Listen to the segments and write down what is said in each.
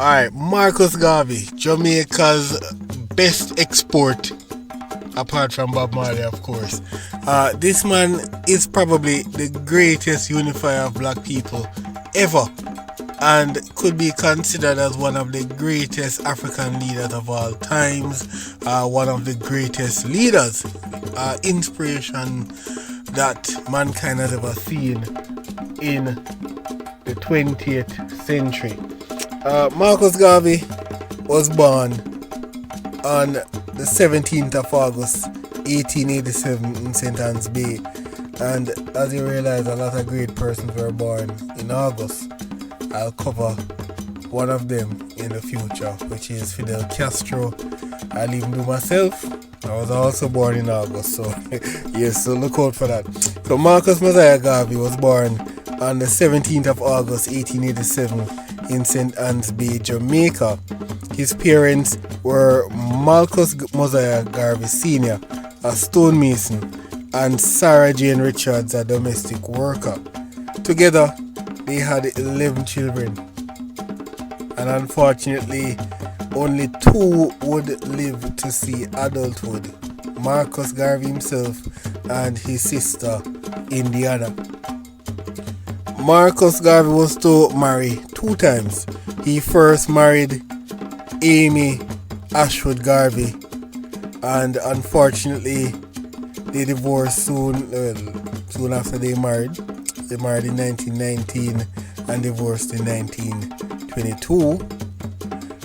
Alright, Marcus Garvey, Jamaica's best export, apart from Bob Marley, of course. This man is probably the greatest unifier of black people ever, and could be considered as one of the greatest African leaders of all times, one of the greatest leaders, inspiration that mankind has ever seen in the 20th century. Marcus Garvey was born on the 17th of August 1887 in St. Anne's Bay, and as you realize, a lot of great persons were born in August. I'll cover one of them in the future, which is Fidel Castro. I'll even do myself. I was also born in August, so yes, so look out for that. So Marcus Mosiah Garvey was born on the 17th of August 1887 in St. Anne's Bay, Jamaica. His parents were Marcus Mosiah Garvey Sr., a stonemason, and Sarah Jane Richards, a domestic worker. Together, they had 11 children, and unfortunately, only 2 would live to see adulthood: Marcus Garvey himself and his sister, Indiana. Marcus Garvey was to marry 2 times. He first married Amy Ashford Garvey, and unfortunately, they divorced soon after they married. They married in 1919 and divorced in 1922.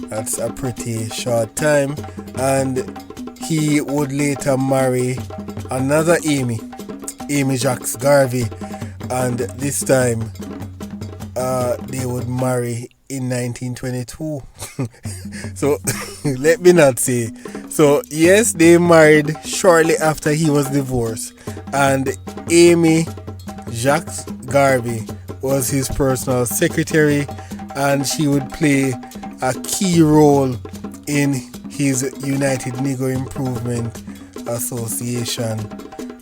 That's a pretty short time. And he would later marry another Amy Jacques Garvey, and this time they would marry in 1922. So let me not say. So yes, they married shortly after he was divorced, and Amy Jacques Garvey was his personal secretary, and she would play a key role in his United Negro Improvement Association,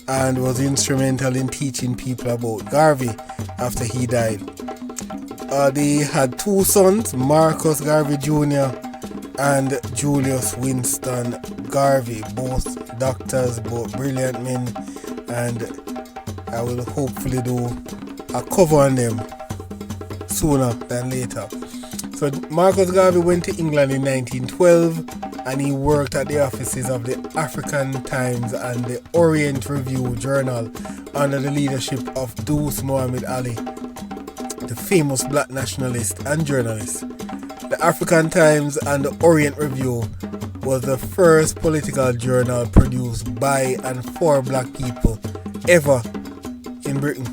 and was instrumental in teaching people about Garvey after he died. They had 2 sons, Marcus Garvey Jr. and Julius Winston Garvey, both doctors, both brilliant men, and I will hopefully do a cover on them sooner than later. So Marcus Garvey went to England in 1912, and he worked at the offices of the African Times and the Orient Review Journal under the leadership of Deuce Muhammad Ali, the famous black nationalist and journalist. The African Times and the Orient Review was the first political journal produced by and for black people ever in Britain,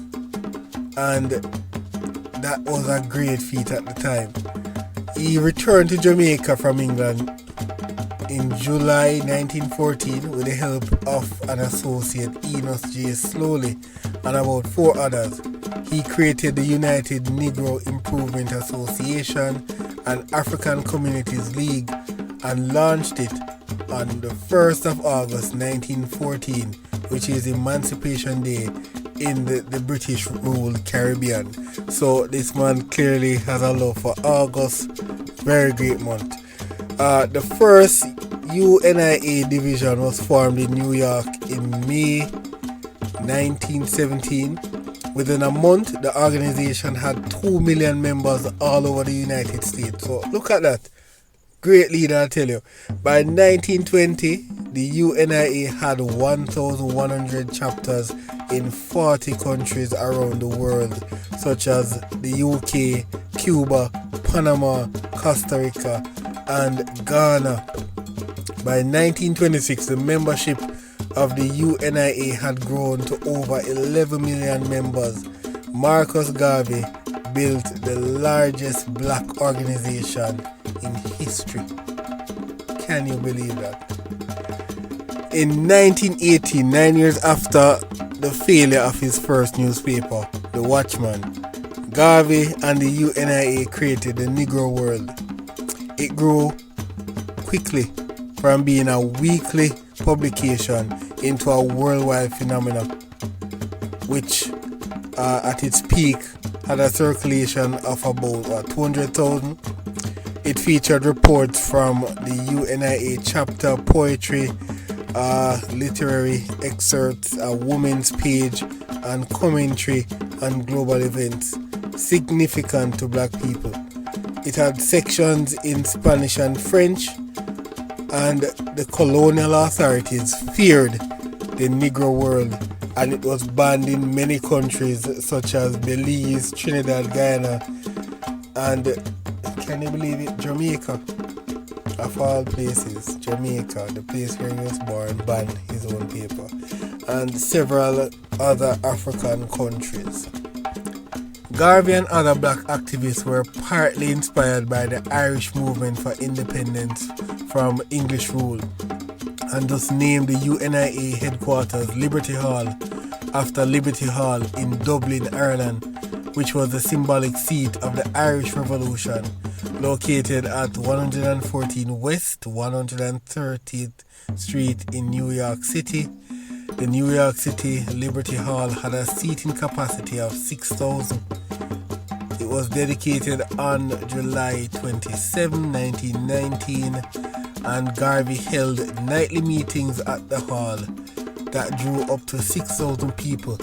and that was a great feat at the time. He returned to Jamaica from England in July 1914 with the help of an associate, Enos J. Slowly, and about 4 others. He created the United Negro Improvement Association and African Communities League and launched it on the 1st of August 1914, which is Emancipation Day in the British ruled Caribbean. So this man clearly has a love for August. Very great month. The first UNIA division was formed in New York in May 1917. Within a month, the organization had 2 million members all over the United States. So look at that. Great leader, I tell you. By 1920, the UNIA had 1,100 chapters in 40 countries around the world, such as the UK, Cuba, Panama, Costa Rica, and Ghana. By 1926, the membership of the UNIA had grown to over 11 million members. Marcus Garvey built the largest black organization in history. Can you believe that? In 1980, 9 years after the failure of his first newspaper, The Watchman, Garvey and the UNIA created the Negro World. It grew quickly from being a weekly publication into a worldwide phenomenon, which at its peak had a circulation of about 200,000. It featured reports from the UNIA chapter, poetry, literary excerpts, a woman's page, and commentary on global events significant to black people. It had sections in Spanish and French, and the colonial authorities feared the Negro world, and it was banned in many countries such as Belize, Trinidad, Guyana, and can you believe it, Jamaica, of all places. Jamaica, the place where he was born, banned his own paper, and several other African countries. Garvey and other black activists were partly inspired by the Irish movement for independence from English rule, and thus named the UNIA headquarters Liberty Hall after Liberty Hall in Dublin, Ireland, which was the symbolic seat of the Irish Revolution, located at 114 West 130th Street in New York City. The New York City Liberty Hall had a seating capacity of 6,000. It was dedicated on July 27, 1919, and Garvey held nightly meetings at the hall that drew up to 6,000 people.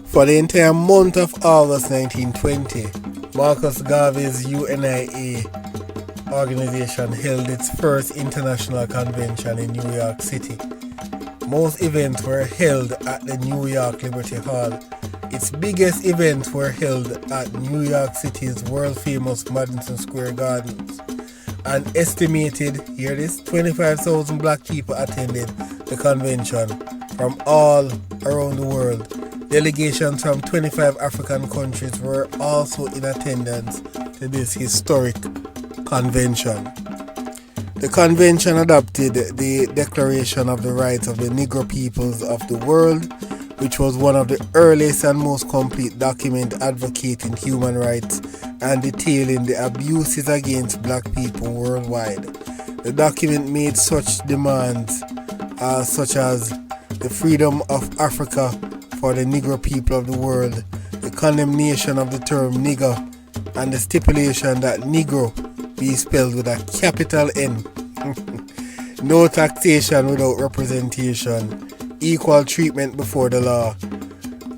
For the entire month of August 1920, Marcus Garvey's UNIA organization held its first international convention in New York City. Most events were held at the New York Liberty Hall. Its biggest events were held at New York City's world-famous Madison Square Gardens. An estimated, hear this, 25,000 black people attended the convention from all around the world. Delegations from 25 African countries were also in attendance to this historic convention. The convention adopted the Declaration of the Rights of the Negro Peoples of the World, which was one of the earliest and most complete documents advocating human rights and detailing the abuses against black people worldwide. The document made such demands such as the freedom of Africa for the Negro people of the world, the condemnation of the term nigger, and the stipulation that Negro be spelled with a capital N. No taxation without representation, equal treatment before the law,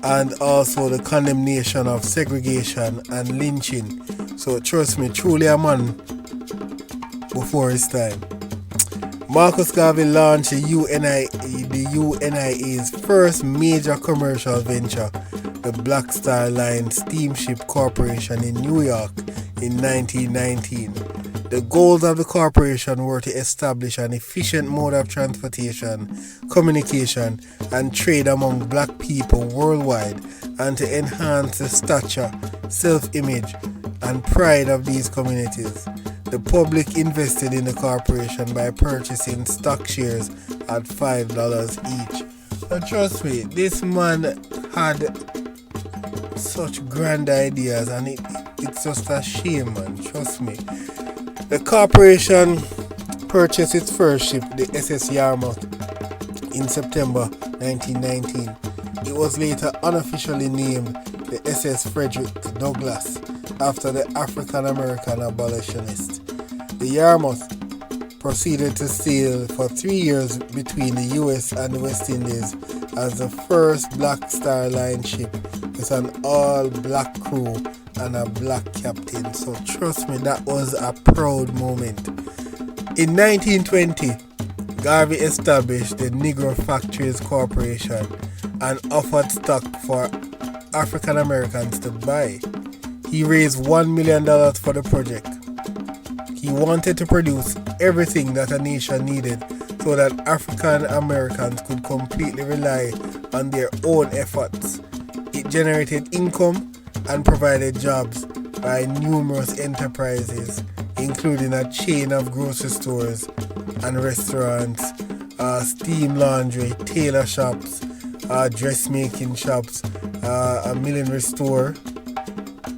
and also the condemnation of segregation and lynching. So trust me, truly a man before his time. Marcus Garvey launched the UNIA's first major commercial venture, the Black Star Line Steamship Corporation in New York in 1919. The goals of the corporation were to establish an efficient mode of transportation, communication, and trade among black people worldwide, and to enhance the stature, self-image, and pride of these communities. The public invested in the corporation by purchasing stock shares at $5 each. But trust me, this man had such grand ideas, and it's just a shame, man. Trust me. The corporation purchased its first ship, the SS Yarmouth, in September 1919. It was later unofficially named the SS Frederick Douglass after the African American abolitionist. The Yarmouth proceeded to sail for 3 years between the US and the West Indies as the first Black Star Line ship with an all-black crew and a black captain. So trust me, that was a proud moment. In 1920, Garvey established the Negro Factories Corporation and offered stock for African Americans to buy. He raised $1 million for the project. He wanted to produce everything that a nation needed so that African Americans could completely rely on their own efforts. It generated income and provided jobs by numerous enterprises, including a chain of grocery stores and restaurants, steam laundry, tailor shops, dressmaking shops, a millinery store,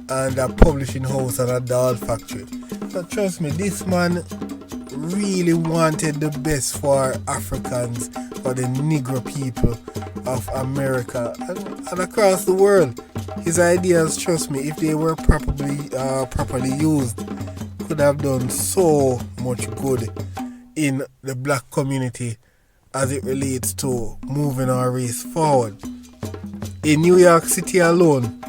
and a publishing house and a doll factory. But trust me, this man really wanted the best for Africans, for the Negro people of America and across the world. His ideas, trust me, if they were properly used, could have done so much good in the black community as it relates to moving our race forward. In New York City alone,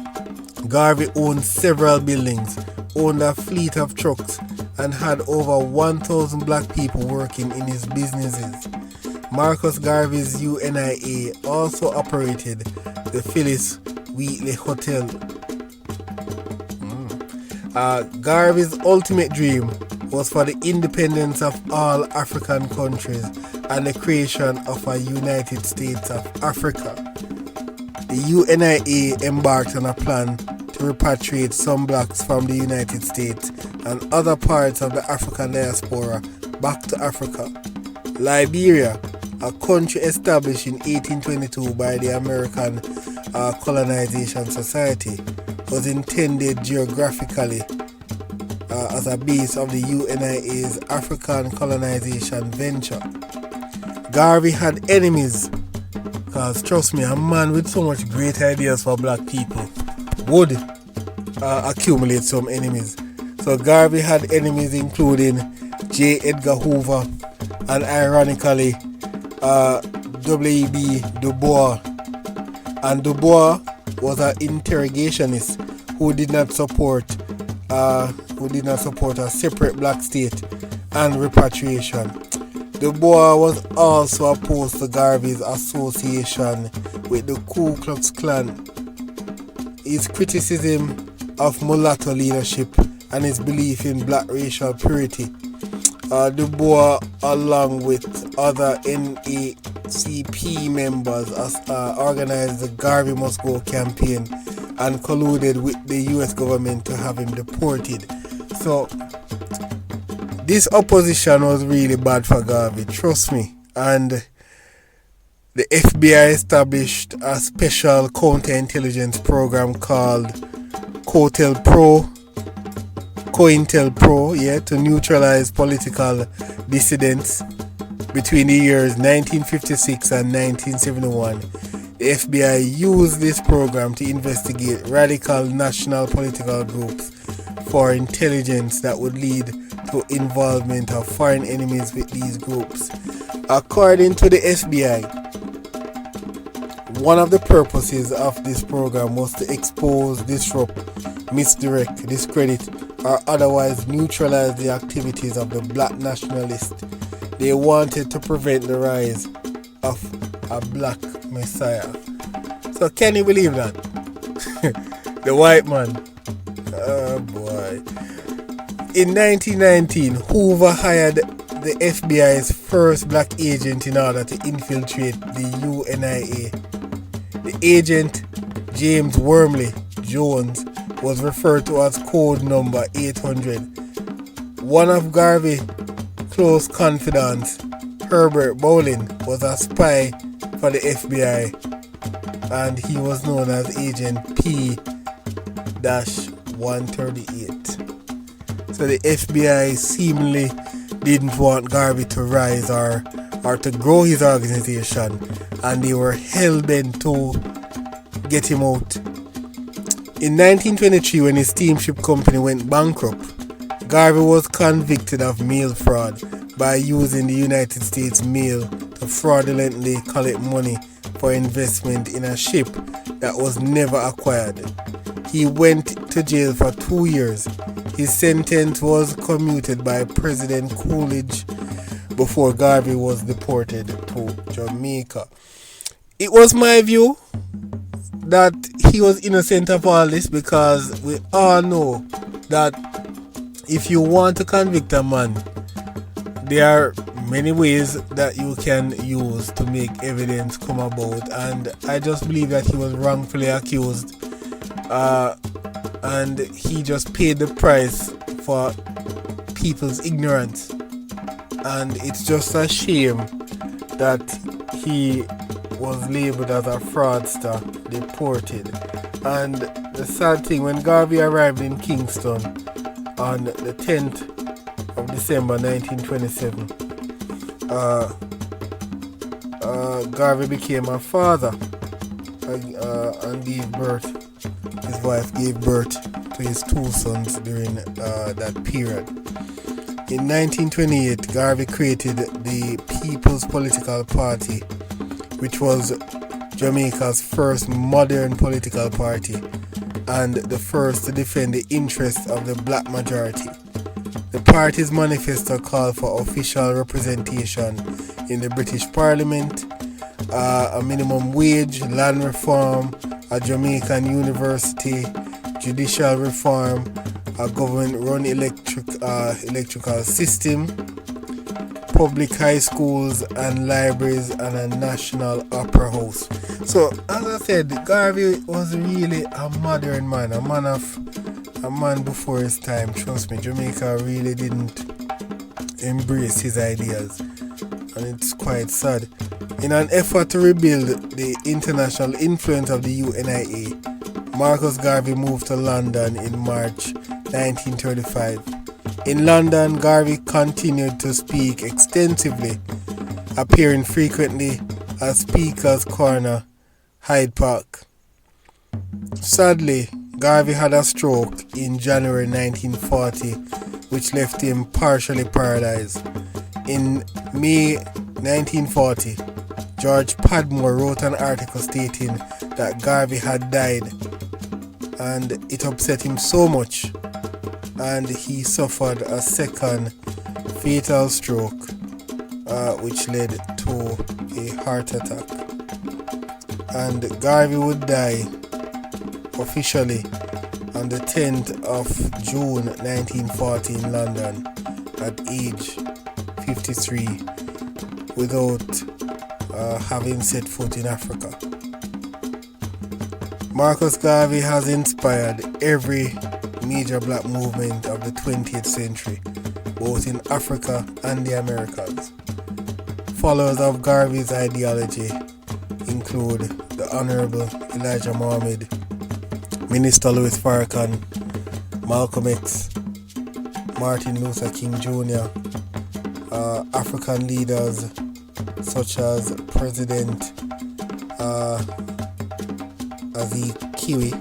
Garvey owned several buildings, owned a fleet of trucks, and had over 1,000 black people working in his businesses. Marcus Garvey's UNIA also operated the Phyllis Wheatley Hotel. Garvey's ultimate dream was for the independence of all African countries and the creation of a United States of Africa. The UNIA embarked on a plan to repatriate some blacks from the United States and other parts of the African diaspora back to Africa. Liberia, a country established in 1822 by the American Colonization Society, was intended geographically as a base of the UNIA's African colonization venture. Garvey had enemies, because trust me, a man with so much great ideas for black people would accumulate some enemies. So Garvey had enemies including J. Edgar Hoover and ironically W.E.B. Du Bois. And Du Bois was an interrogationist who did not support a separate black state and repatriation. Du Bois was also opposed to Garvey's association with the Ku Klux Klan. His criticism of mulatto leadership and his belief in black racial purity. Du Bois, along with other NACP members, organized the Garvey Must Go campaign and colluded with the US government to have him deported. So this opposition was really bad for Garvey, trust me. And the FBI established a special counterintelligence program called COINTELPRO, to neutralize political dissidents between the years 1956 and 1971. The FBI used this program to investigate radical national political groups for intelligence that would lead to involvement of foreign enemies with these groups. According to the FBI, one of the purposes of this program was to expose, disrupt, misdirect, discredit, or otherwise neutralize the activities of the black nationalists. They wanted to prevent the rise of a black messiah. So can you believe that? The white man. Oh boy. In 1919, Hoover hired the FBI's first black agent in order to infiltrate the UNIA. The agent, James Wormley Jones, was referred to as code number 800. One of Garvey's close confidants, Herbert Bowling, was a spy for the FBI, and he was known as Agent P-138. So the FBI seemingly didn't want Garvey to rise or to grow his organization, and they were hell-bent to get him out. In 1923, when his steamship company went bankrupt, Garvey was convicted of mail fraud by using the United States mail to fraudulently collect money for investment in a ship that was never acquired. He went to jail for 2 years. His sentence was commuted by President Coolidge before Garvey was deported to Jamaica. It was my view that he was innocent of all this, because we all know that if you want to convict a man, there are many ways that you can use to make evidence come about, and I just believe that he was wrongfully accused, and he just paid the price for people's ignorance. And it's just a shame that he was labeled as a fraudster, deported. And the sad thing, when Garvey arrived in Kingston on the 10th of December 1927, Garvey became a father and gave birth His wife gave birth to his two sons during that period. In 1928, Garvey created the People's Political Party, which was Jamaica's first modern political party and the first to defend the interests of the black majority. The party's manifesto called for official representation in the British Parliament, a minimum wage, land reform, a Jamaican university, judicial reform, a government-run electrical system, public high schools and libraries, and a national opera house. So, as I said, Garvey was really a modern man, a man before his time. Trust me, Jamaica really didn't embrace his ideas, and it's quite sad. In an effort to rebuild the international influence of the UNIA, Marcus Garvey moved to London in March 1935. In London, Garvey continued to speak extensively, appearing frequently at Speaker's Corner, Hyde Park. Sadly, Garvey had a stroke in January 1940, which left him partially paralyzed. In May 1940, George Padmore wrote an article stating that Garvey had died, and it upset him so much, and he suffered a second fatal stroke, which led to a heart attack. And Garvey would die officially on the 10th of June 1940 in London at age 53 without having set foot in Africa. Marcus Garvey has inspired every major black movement of the 20th century, both in Africa and the Americas. Followers of Garvey's ideology include the Honorable Elijah Muhammad, Minister Louis Farrakhan, Malcolm X, Martin Luther King Jr., African leaders such as President Azikiwe,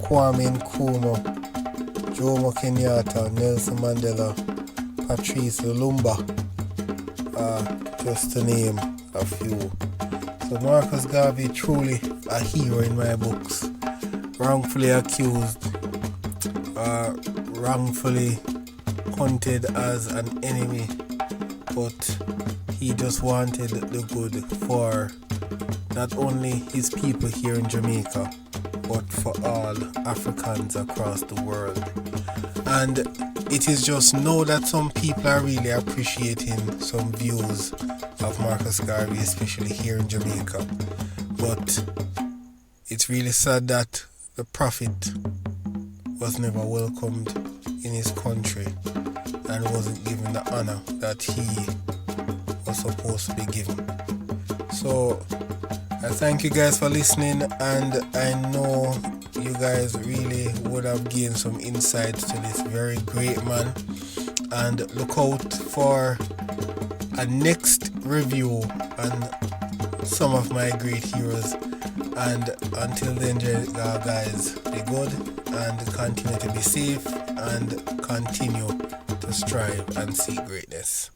Kwame Nkrumah, Jomo Kenyatta, Nelson Mandela, Patrice Lumumba, just to name a few. So Marcus Garvey, truly a hero in my books. Wrongfully accused, wrongfully hunted as an enemy, but he just wanted the good for not only his people here in Jamaica, but for all Africans across the world. And it is just now that some people are really appreciating some views of Marcus Garvey, especially here in Jamaica. But it's really sad that the prophet was never welcomed in his country and wasn't given the honor that he was supposed to be given. So I thank you guys for listening, and I know you guys really would have gained some insights to this very great man. And look out for a next review on some of my great heroes. And until then, guys, be good and continue to be safe and continue to strive and seek greatness.